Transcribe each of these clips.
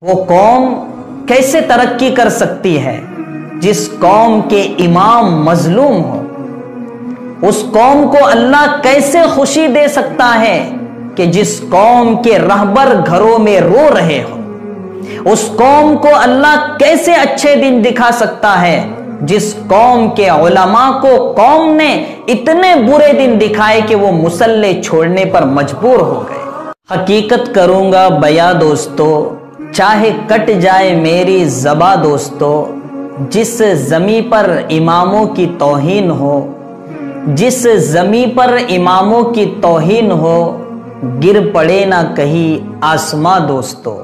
وہ قوم کیسے ترقی کر سکتی ہے جس قوم کے امام مظلوم ہو؟ اس قوم کو اللہ کیسے خوشی دے سکتا ہے کہ جس قوم کے رہبر گھروں میں رو رہے ہو؟ اس قوم کو اللہ کیسے اچھے دن دکھا سکتا ہے جس قوم کے علماء کو قوم نے اتنے برے دن دکھائے کہ وہ مصلی چھوڑنے پر مجبور ہو گئے؟ حقیقت کروں گا بیاں دوستو، چاہے کٹ جائے میری زباں دوستو، جس زمین پر اماموں کی توہین ہو، جس زمین پر اماموں کی توہین ہو، گر پڑے نہ کہیں آسماں دوستو۔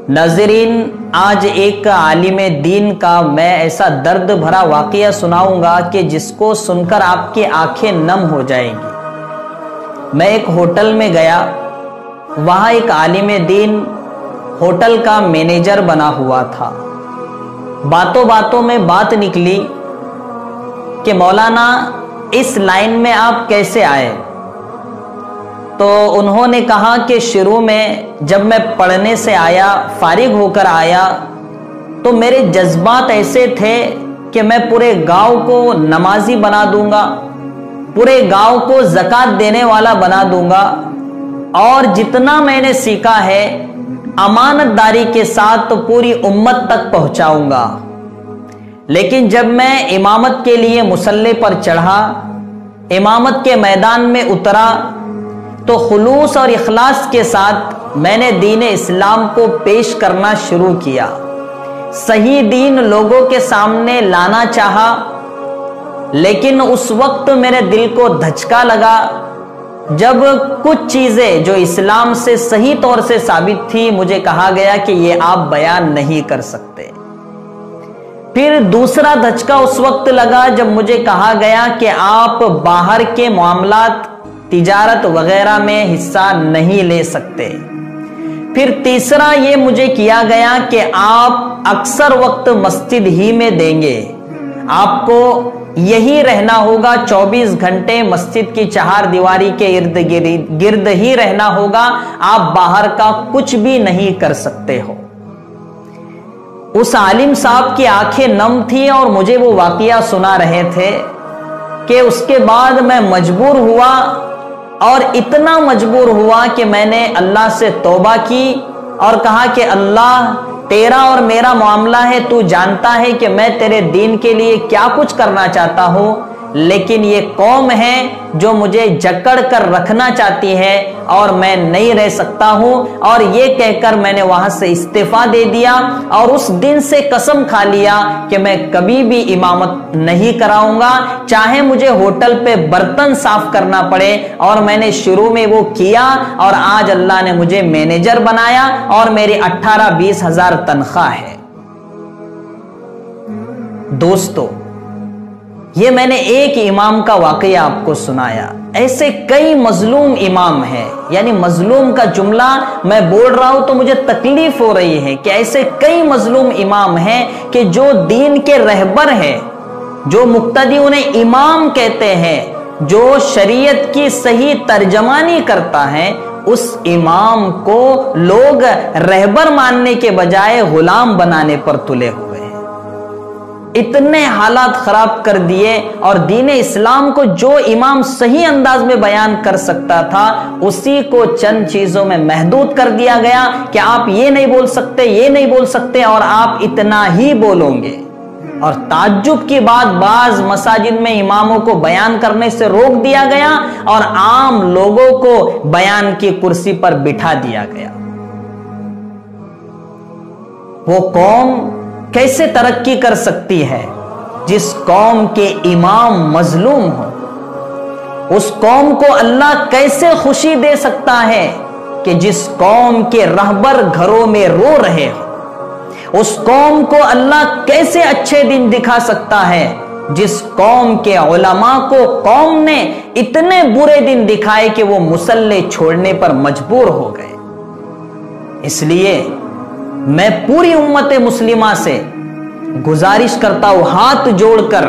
ناظرین، آج ایک عالم دین کا میں ایسا درد بھرا واقعہ سناؤں گا کہ جس کو سن کر آپ کی آنکھیں نم ہو جائیں گی۔ میں ایک ہوٹل میں گیا، وہاں ایک عالم دین ہوٹل کا مینیجر بنا ہوا تھا۔ باتوں باتوں میں بات نکلی کہ مولانا اس لائن میں آپ کیسے آئے؟ تو انہوں نے کہا کہ شروع میں جب میں پڑھنے سے آیا، فارغ ہو کر آیا، تو میرے جذبات ایسے تھے کہ میں پورے گاؤں کو نمازی بنا دوں گا، پورے گاؤں کو زکوٰۃ دینے والا بنا دوں گا، اور جتنا میں نے سیکھا ہے امانت داری کے ساتھ پوری امت تک پہنچاؤں گا۔ لیکن جب میں امامت کے لیے مصلی پر چڑھا، امامت کے میدان میں اترا، تو خلوص اور اخلاص کے ساتھ میں نے دین اسلام کو پیش کرنا شروع کیا، صحیح دین لوگوں کے سامنے لانا چاہا۔ لیکن اس وقت میرے دل کو دھچکا لگا جب کچھ چیزیں جو اسلام سے صحیح طور سے ثابت تھی، مجھے کہا گیا کہ یہ آپ بیان نہیں کر سکتے۔ پھر دوسرا دھچکا اس وقت لگا جب مجھے کہا گیا کہ آپ باہر کے معاملات، تجارت وغیرہ میں حصہ نہیں لے سکتے۔ پھر تیسرا یہ مجھے کیا گیا کہ آپ اکثر وقت مسجد ہی میں دیں گے، آپ کو یہی رہنا ہوگا، 24 گھنٹے مسجد کی چہار دیواری کے گرد ہی رہنا ہوگا، آپ باہر کا کچھ بھی نہیں کر سکتے ہو۔ اس عالم صاحب کی آنکھیں نم تھی اور مجھے وہ واقعہ سنا رہے تھے کہ اس کے بعد میں مجبور ہوا، اور اتنا مجبور ہوا کہ میں نے اللہ سے توبہ کی اور کہا کہ اللہ، تیرا اور میرا معاملہ ہے، تو جانتا ہے کہ میں تیرے دین کے لیے کیا کچھ کرنا چاہتا ہوں، لیکن یہ قوم ہے جو مجھے جکڑ کر رکھنا چاہتی ہے اور میں نہیں رہ سکتا ہوں۔ اور یہ کہہ کر میں نے وہاں سے استعفیٰ دے دیا، اور اس دن سے قسم کھا لیا کہ میں کبھی بھی امامت نہیں کراؤں گا، چاہے مجھے ہوٹل پہ برتن صاف کرنا پڑے۔ اور میں نے شروع میں وہ کیا، اور آج اللہ نے مجھے مینیجر بنایا اور میری 18-20 ہزار تنخواہ ہے۔ دوستو، یہ میں نے ایک امام کا واقعہ آپ کو سنایا، ایسے کئی مظلوم امام ہیں، یعنی مظلوم کا جملہ میں بول رہا ہوں تو مجھے تکلیف ہو رہی ہے کہ ایسے کئی مظلوم امام ہیں کہ جو دین کے رہبر ہیں، جو مقتدی انہیں امام کہتے ہیں، جو شریعت کی صحیح ترجمانی کرتا ہے، اس امام کو لوگ رہبر ماننے کے بجائے غلام بنانے پر تلے ہوئے ہیں۔ اتنے حالات خراب کر دیے، اور دین اسلام کو جو امام صحیح انداز میں بیان کر سکتا تھا، اسی کو چند چیزوں میں محدود کر دیا گیا کہ آپ یہ نہیں بول سکتے، یہ نہیں بول سکتے، اور آپ اتنا ہی بولو گے۔ اور تعجب کی بات، بعض مساجد میں اماموں کو بیان کرنے سے روک دیا گیا اور عام لوگوں کو بیان کی کرسی پر بٹھا دیا گیا۔ وہ قوم کیسے ترقی کر سکتی ہے جس قوم کے امام مظلوم ہو؟ اس قوم کو اللہ کیسے خوشی دے سکتا ہے کہ جس قوم کے رہبر گھروں میں رو رہے ہو؟ اس قوم کو اللہ کیسے اچھے دن دکھا سکتا ہے جس قوم کے علماء کو قوم نے اتنے برے دن دکھائے کہ وہ مصلی چھوڑنے پر مجبور ہو گئے؟ اس لیے میں پوری امت مسلمہ سے گزارش کرتا ہوں ہاتھ جوڑ کر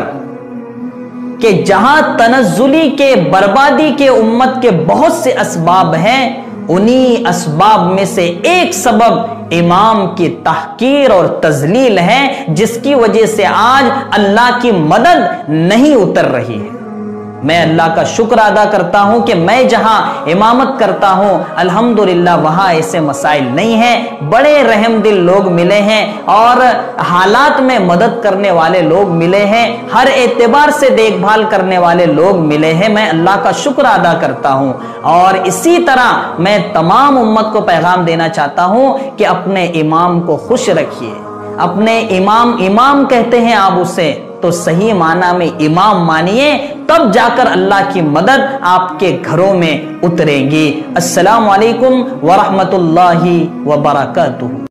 کہ جہاں تنزلی کے، بربادی کے امت کے بہت سے اسباب ہیں، انہی اسباب میں سے ایک سبب امام کی تحقیر اور تذلیل ہے، جس کی وجہ سے آج اللہ کی مدد نہیں اتر رہی ہے۔ میں اللہ کا شکر ادا کرتا ہوں کہ میں جہاں امامت کرتا ہوں الحمدللہ وہاں ایسے مسائل نہیں ہیں، بڑے رحم دل لوگ ملے ہیں اور حالات میں مدد کرنے والے لوگ ملے ہیں، ہر اعتبار سے دیکھ بھال کرنے والے لوگ ملے ہیں۔ میں اللہ کا شکر ادا کرتا ہوں، اور اسی طرح میں تمام امت کو پیغام دینا چاہتا ہوں کہ اپنے امام کو خوش رکھیے۔ اپنے امام کہتے ہیں آپ اسے، تو صحیح معنی میں امام مانیے، تب جا کر اللہ کی مدد آپ کے گھروں میں اترے گی۔ السلام علیکم ورحمۃ اللہ وبرکاتہ۔